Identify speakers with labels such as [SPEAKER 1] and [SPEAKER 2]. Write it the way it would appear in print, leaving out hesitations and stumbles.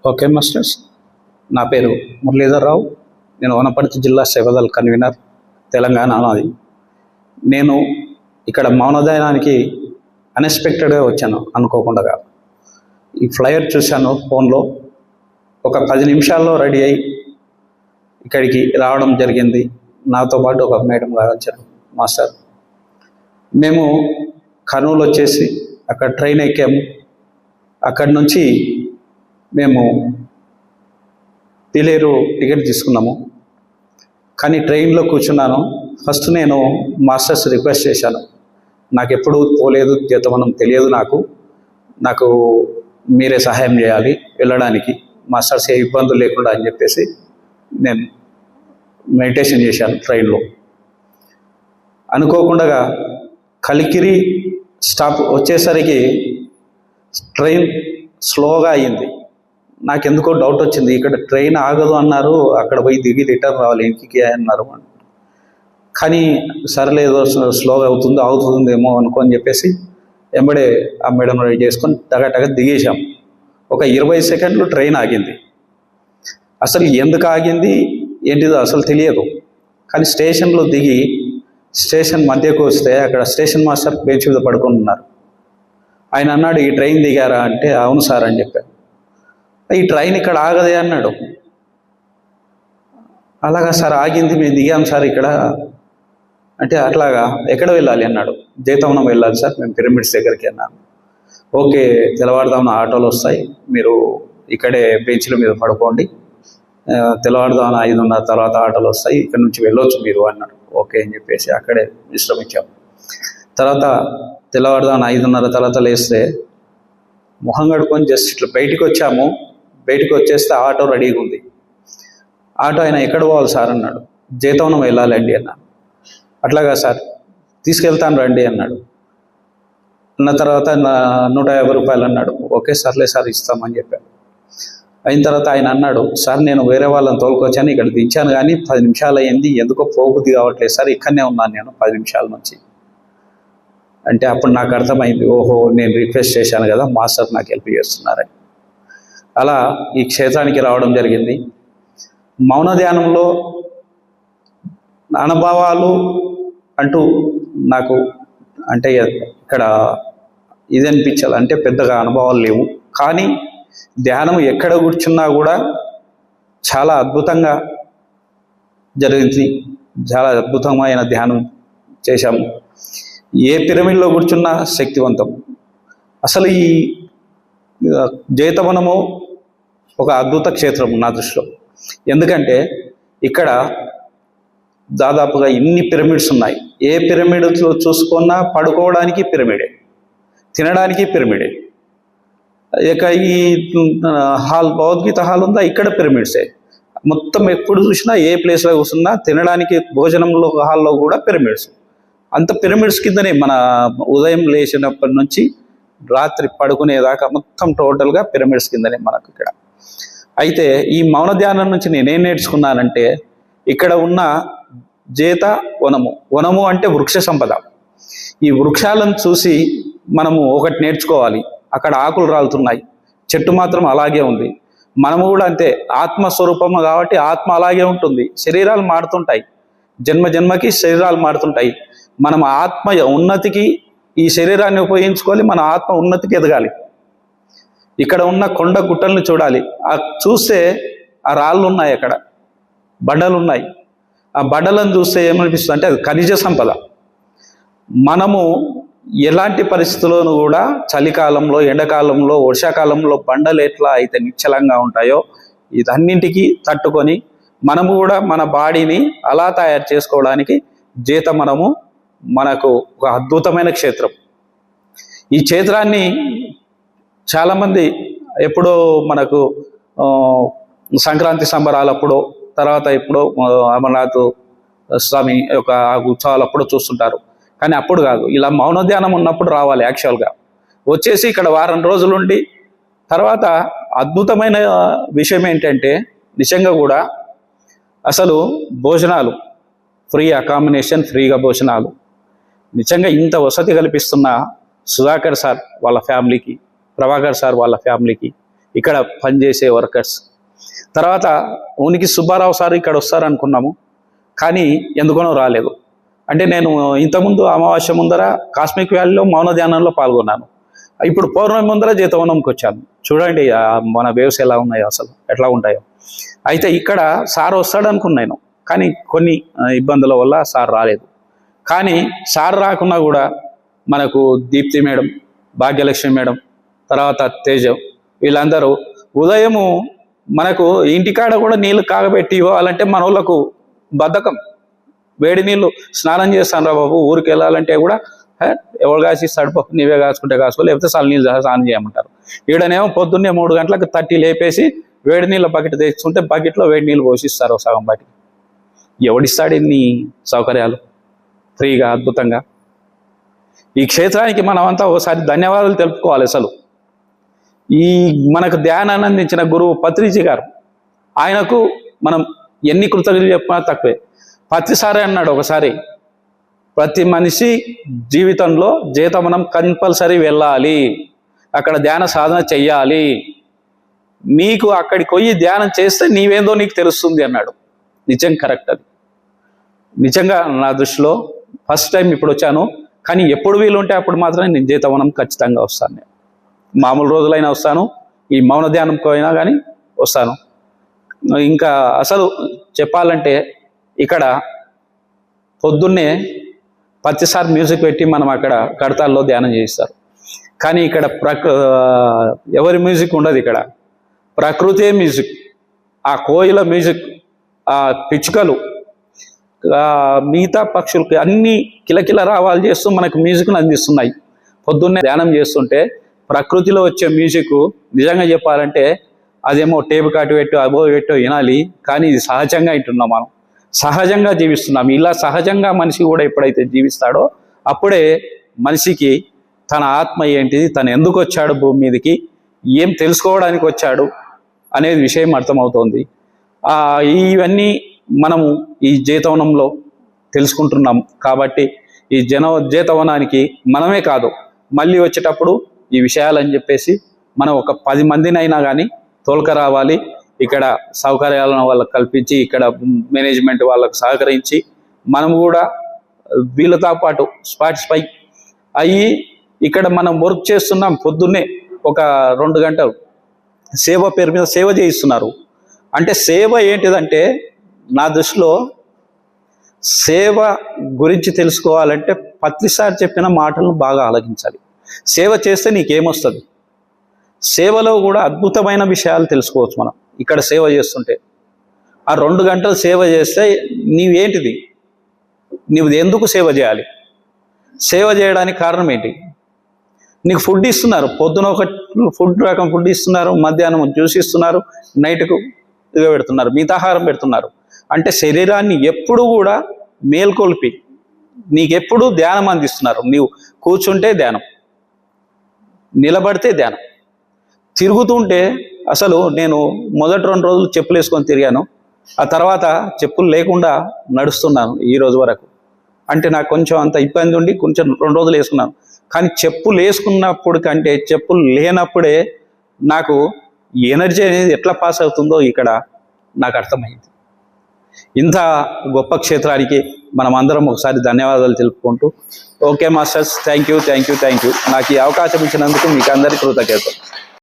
[SPEAKER 1] Okay masters, నా పేరు మురళీధర్రావు. నేను వనపర్తి జిల్లా సేవదల్ కన్వీనర్, తెలంగాణ నాది. నేను ఇక్కడ మౌనదయానానికి అన్ఎక్స్పెక్టెడ్గా వచ్చాను, అనుకోకుండా. ఈ ఫ్లైయర్ చూశాను ఫోన్లో. ఒక 10 నిమిషాల్లో రెడీ అయ్యి ఇక్కడికి రావడం జరిగింది. నాతో పాటు ఒక మేడం గారు వచ్చారు. మాస్టర్, మేము కర్నూలు వచ్చేసి అక్కడ ట్రైన్ ఎక్కాము. అక్కడి నుంచి మేము పిలేరు టికెట్ తీసుకున్నాము. కానీ ట్రైన్లో కూర్చున్నాను. ఫస్ట్ నేను మాస్టర్స్ రిక్వెస్ట్ చేశాను, నాకు ఎప్పుడు పోలేదు, చేతమనం తెలియదు, నాకు మీరే సహాయం చేయాలి వెళ్ళడానికి, మాస్టర్స్ ఏ ఇబ్బందులు లేకుండా అని చెప్పేసి నేను మెడిటేషన్ చేశాను ట్రైన్లో. అనుకోకుండా కలికిరి స్టాప్ వచ్చేసరికి ట్రైన్ స్లోగా అయ్యింది. నాకెందుకో డౌట్ వచ్చింది, ఇక్కడ ట్రైన్ ఆగదు అన్నారు, అక్కడ పోయి దిగి రిటర్న్ రావాలి ఇంటికి అన్నారు. కానీ సరేలేదో స్లోగా అవుతుందేమో అనుకొని చెప్పేసి వెంబడే ఆ మేడం రెడీ చేసుకొని టగటగా దిగేసాం. ఒక 20 సెకండ్లు ట్రైన్ ఆగింది. అసలు ఎందుకు ఆగింది ఏంటిదో అసలు తెలియదు. కానీ స్టేషన్లో దిగి స్టేషన్ మధ్యకు వస్తే అక్కడ స్టేషన్ మాస్టర్ బెంచ్ మీద పడుకొని ఉన్నారు. ఆయన అన్నాడు, ఈ ట్రైన్ దిగారా అంటే అవును సార్ అని చెప్పాను. ఈ ట్రైన్ ఇక్కడ ఆగదే అన్నాడు. అలాగా సార్, ఆగింది, మేము దిగాం సార్ ఇక్కడ అంటే. అట్లాగా ఎక్కడ వెళ్ళాలి అన్నాడు. జైతవనం వెళ్ళాలి సార్, మేము పిరమిడ్స్ దగ్గరికి అన్నాను. ఓకే, తెల్లవారుదామున ఆటోలు వస్తాయి, మీరు ఇక్కడే బెంచ్ల మీద పడుకోండి, తెల్లవారుదామున 5:30 తర్వాత ఆటోలు వస్తాయి, ఇక్కడ నుంచి వెళ్ళొచ్చు మీరు అన్నాడు. ఓకే అని చెప్పేసి అక్కడే విశ్రమించాం. తర్వాత తెల్లవారుదామున 5:30 తర్వాత లేస్తే మొహం కడుకొని జస్ట్ ఇట్లా బయటికి వచ్చాము. బయటికి వచ్చేస్తే ఆటో రెడీగా ఉంది. ఆటో ఆయన ఎక్కడ పోవాలి సార్ అన్నాడు. జైతవనం వెళ్ళాలండి అన్నాను. అట్లాగా సార్, తీసుకెళ్తాను రండి అన్నాడు. అన్న తర్వాత 150 రూపాయలు అన్నాడు. ఓకే సర్లే సార్, ఇస్తామని చెప్పాను. అయిన తర్వాత ఆయన అన్నాడు, సార్ నేను వేరే వాళ్ళని తోలుకొచ్చాను, ఇక్కడ దించాను, కానీ 10 నిమిషాలు అయ్యింది, ఎందుకో పోబుద్ది కావట్లేదు సార్, ఇక్కడనే ఉన్నాను నేను 10 నిమిషాల నుంచి అంటే. అప్పుడు నాకు అర్థమైంది, ఓహో నేను రిక్వెస్ట్ చేశాను కదా, మాస్టర్ నాకు హెల్ప్ చేస్తున్నారని. అలా ఈ క్షేత్రానికి రావడం జరిగింది. మౌన ధ్యానంలో అనుభవాలు అంటూ నాకు అంటే ఇక్కడ ఇది అనిపించాలి, అంటే పెద్దగా అనుభవాలు లేవు. కానీ ధ్యానం ఎక్కడ కూర్చున్నా కూడా చాలా అద్భుతంగా జరిగింది. చాలా అద్భుతమైన ధ్యానం చేశాము. ఏ పిరమిడ్లో కూర్చున్నా శక్తివంతం. అసలు ఈ జైతవనము ఒక అద్భుత క్షేత్రం నా దృష్టిలో. ఎందుకంటే ఇక్కడ దాదాపుగా ఇన్ని పిరమిడ్స్ ఉన్నాయి. ఏ పిరమిడ్లో చూసుకున్నా పడుకోవడానికి పిరమిడే, తినడానికి పిరమిడే. ఇక ఈ హాల్, భగవద్గీత హాల్ ఉందా, ఇక్కడ పిరమిడ్సే. మొత్తం ఎప్పుడు చూసినా ఏ ప్లేస్లో కూర్చున్నా తినడానికి భోజనంలో హాల్లో కూడా పిరమిడ్స్. అంత పిరమిడ్స్ కిందనే మన ఉదయం లేచినప్పటి నుంచి రాత్రి పడుకునేదాకా మొత్తం టోటల్గా పిరమిడ్స్ కిందనే మనకు ఇక్కడ. అయితే ఈ మౌన ధ్యానం నుంచి నేనేం నేర్చుకున్నానంటే, ఇక్కడ ఉన్న వనము అంటే వృక్ష సంపద. ఈ వృక్షాలను చూసి మనము ఒకటి నేర్చుకోవాలి. అక్కడ ఆకులు రాలుతున్నాయి, చెట్టు మాత్రం అలాగే ఉంది. మనము కూడా అంతే, ఆత్మస్వరూపము కాబట్టి ఆత్మ అలాగే ఉంటుంది. శరీరాలు మారుతుంటాయి, జన్మకి శరీరాలు మారుతుంటాయి. మనం ఆత్మ ఉన్నతికి ఈ శరీరాన్ని ఉపయోగించుకోవాలి, మన ఆత్మ ఉన్నతికి ఎదగాలి. ఇక్కడ ఉన్న కొండ గుట్టలను చూడాలి. చూస్తే ఆ రాళ్ళు ఉన్నాయి, అక్కడ బండలు ఉన్నాయి. ఆ బండలను చూస్తే ఏమనిపిస్తుంది అంటే అది ఖనిజ సంపద. మనము ఎలాంటి పరిస్థితుల్లోనూ కూడా చలికాలంలో, ఎండాకాలంలో, వర్షాకాలంలో బండలు ఎట్లా అయితే నిశ్చలంగా ఉంటాయో ఇదన్నింటికి తట్టుకొని మనము కూడా మన బాడీని అలా తయారు చేసుకోవడానికి జైతవనము మనకు ఒక అద్భుతమైన క్షేత్రం. ఈ క్షేత్రాన్ని చాలామంది ఎప్పుడో మనకు సంక్రాంతి సంబరాలప్పుడు, తర్వాత ఎప్పుడో అమర్నాథ్ స్వామి యొక్క ఉత్సవాలప్పుడు చూస్తుంటారు. కానీ అప్పుడు కాదు, ఇలా మౌన ధ్యానం ఉన్నప్పుడు రావాలి. యాక్చువల్గా వచ్చేసి ఇక్కడ వారం రోజులు ఉండి, తర్వాత అద్భుతమైన విషయం ఏంటంటే నిజంగా కూడా అసలు భోజనాలు ఫ్రీ, అకామిడేషన్ ఫ్రీగా భోజనాలు. నిజంగా ఇంత వసతి కల్పిస్తున్న సుధాకర్ సార్ వాళ్ళ ఫ్యామిలీకి, ప్రభాకర్ సార్ వాళ్ళ ఫ్యామిలీకి ఇక్కడ పనిచేసే వర్కర్స్. తర్వాత ఉనికి సుబ్బారావు సార్ ఇక్కడ వస్తారనుకున్నాము, కానీ ఎందుకనో రాలేదు. అంటే నేను ఇంతకుముందు అమావాస్య ముందర కాస్మిక్ వ్యాలీలో మౌన ధ్యానంలో పాల్గొన్నాను. ఇప్పుడు పౌర్ణమి ముందర జీతవనంకి వచ్చాను. చూడండి మన వేవ్స్ ఎలా ఉన్నాయో, అసలు ఎట్లా ఉంటాయో. అయితే ఇక్కడ సార్ వస్తాడు అనుకున్నాను, కానీ కొన్ని ఇబ్బందుల వల్ల సార్ రాలేదు. కానీ సార్ రాకున్నా కూడా మనకు దీప్తి మేడం, భాగ్యలక్ష్మి మేడం, తర్వాత తేజ, వీళ్ళందరూ ఉదయము మనకు ఇంటికాడ కూడా నీళ్ళు కాగబెట్టి ఇవ్వాలంటే మన వాళ్ళకు బద్ధకం. వేడి నీళ్ళు స్నానం చేస్తాను రా బాబు, ఊరికి వెళ్ళాలంటే కూడా ఎవరు కాసిస్తాడు, పప్పు నీవే కాసుకుంటే కాసుకో, లేకపోతే చల్ల నీళ్ళు స్నానం చేయమంటారు. ఈడనేమో పొద్దున్నే 3 గంటలకు తట్టి లేపేసి వేడి నీళ్ళ బకెట్ తెచ్చుకుంటే బకెట్లో వేడి నీళ్ళు పోషిస్తారు సగం బకెట్. ఎవడిస్తాడు ఇన్ని సౌకర్యాలు ఫ్రీగా, అద్భుతంగా? ఈ క్షేత్రానికి మనమంతా ఒకసారి ధన్యవాదాలు తెలుపుకోవాలి. అసలు ఈ మనకు ధ్యానాన్ని అందించిన గురువు పత్రిజీ గారు, ఆయనకు మనం ఎన్ని కృతజ్ఞతలు చెప్పినా తక్కువే. పత్రిసారి అన్నాడు ఒకసారి, ప్రతి మనిషి జీవితంలో జీతవనం కంపల్సరీ వెళ్ళాలి, అక్కడ ధ్యాన సాధన చెయ్యాలి, నీకు అక్కడికి పోయి ధ్యానం చేస్తే నీవేందో నీకు తెలుస్తుంది అన్నాడు. నిజం, కరెక్ట్. అది నిజంగా నా దృష్టిలో ఫస్ట్ టైం ఇప్పుడు వచ్చాను, కానీ ఎప్పుడు వీలుంటే అప్పుడు మాత్రమే నేను జీతవనం ఖచ్చితంగా వస్తాను. నేను మామూలు రోజులైనా వస్తాను, ఈ మౌన ధ్యానంకి అయినా కానీ వస్తాను. ఇంకా అసలు చెప్పాలంటే ఇక్కడ పొద్దున్నే ప్రతిసారి మ్యూజిక్ పెట్టి మనం అక్కడ కడతాల్లో ధ్యానం చేయిస్తారు, కానీ ఇక్కడ ఎవరి మ్యూజిక్ ఉండదు. ఇక్కడ ప్రకృతే మ్యూజిక్, ఆ కోయిల మ్యూజిక్, ఆ పిచ్చుకలు, మిగతా పక్షులకి అన్ని కిలకిల రావాలు చేస్తూ మనకు మ్యూజిక్ను అందిస్తున్నాయి. పొద్దున్నే ధ్యానం చేస్తుంటే ప్రకృతిలో వచ్చే మ్యూజిక్ నిజంగా చెప్పాలంటే అదేమో టేపు కాటు పెట్టు అబో పెట్టో వినాలి, కానీ ఇది సహజంగా వింటున్నాం, మనం సహజంగా జీవిస్తున్నాం. ఇలా సహజంగా మనిషి కూడా ఎప్పుడైతే జీవిస్తాడో అప్పుడే మనిషికి తన ఆత్మ ఏంటిది, తను ఎందుకు వచ్చాడు భూమి మీదకి, ఏం తెలుసుకోవడానికి వచ్చాడు అనేది విషయం అర్థమవుతోంది. ఇవన్నీ మనము ఈ జీతవనంలో తెలుసుకుంటున్నాం. కాబట్టి ఈ జీతవనానికి మనమే కాదు, మళ్ళీ వచ్చేటప్పుడు ఈ విషయాలని చెప్పేసి మనం ఒక 10 మందినైనా కానీ తోలుక రావాలి. ఇక్కడ సౌకర్యాలను వాళ్ళకు కల్పించి, ఇక్కడ మేనేజ్మెంట్ వాళ్ళకు సహకరించి మనం కూడా వీళ్ళతో పాటు స్పాటిస్ఫై అయ్యి ఇక్కడ మనం వర్క్ చేస్తున్నాం. పొద్దున్నే ఒక 2 గంటలు సేవ పేరు మీద సేవ చేయిస్తున్నారు. అంటే సేవ ఏంటిదంటే నా దృష్టిలో సేవ గురించి తెలుసుకోవాలంటే ప్రతిసారి చెప్పిన మాటలను బాగా ఆలోచించాలి. సేవ చేస్తే నీకేమొస్తుంది? సేవలో కూడా అద్భుతమైన విషయాలు తెలుసుకోవచ్చు మనం ఇక్కడ సేవ చేస్తుంటే. ఆ 2 గంటలు సేవ చేస్తే నీవేంటిది, నీవు ఎందుకు సేవ చేయాలి? సేవ చేయడానికి కారణం ఏంటి? నీకు ఫుడ్ ఇస్తున్నారు, పొద్దున ఒక రకం ఫుడ్ ఇస్తున్నారు, మధ్యాహ్నం జ్యూస్ ఇస్తున్నారు, నైట్కు ఇవి పెడుతున్నారు, మితాహారం పెడుతున్నారు. అంటే శరీరాన్ని ఎప్పుడు కూడా మేల్కొల్పి నీకెప్పుడు ధ్యానం అందిస్తున్నారు. నీవు కూర్చుంటే ధ్యానం, నిలబడితే ధ్యానం, తిరుగుతుంటే అసలు నేను మొదటి 2 రోజులు చెప్పులు వేసుకొని తిరిగాను, ఆ తర్వాత చెప్పులు లేకుండా నడుస్తున్నాను ఈ రోజు వరకు. అంటే నాకు కొంచెం అంత ఇబ్బంది ఉండి కొంచెం 2 రోజులు వేసుకున్నాను. కానీ చెప్పులు వేసుకున్నప్పుడు కంటే చెప్పులు లేనప్పుడే నాకు ఎనర్జీ అనేది ఎట్లా పాస్ అవుతుందో ఇక్కడ నాకు అర్థమైంది. ఇంత గొప్ప క్షేత్రానికి మనం అందరం ఒకసారి ధన్యవాదాలు తెలుపుకుంటూ, ఓకే మాస్టర్స్, థ్యాంక్ యూ. నాకు ఈ అవకాశం ఇచ్చినందుకు మీకు అందరికీ కృతజ్ఞతలు.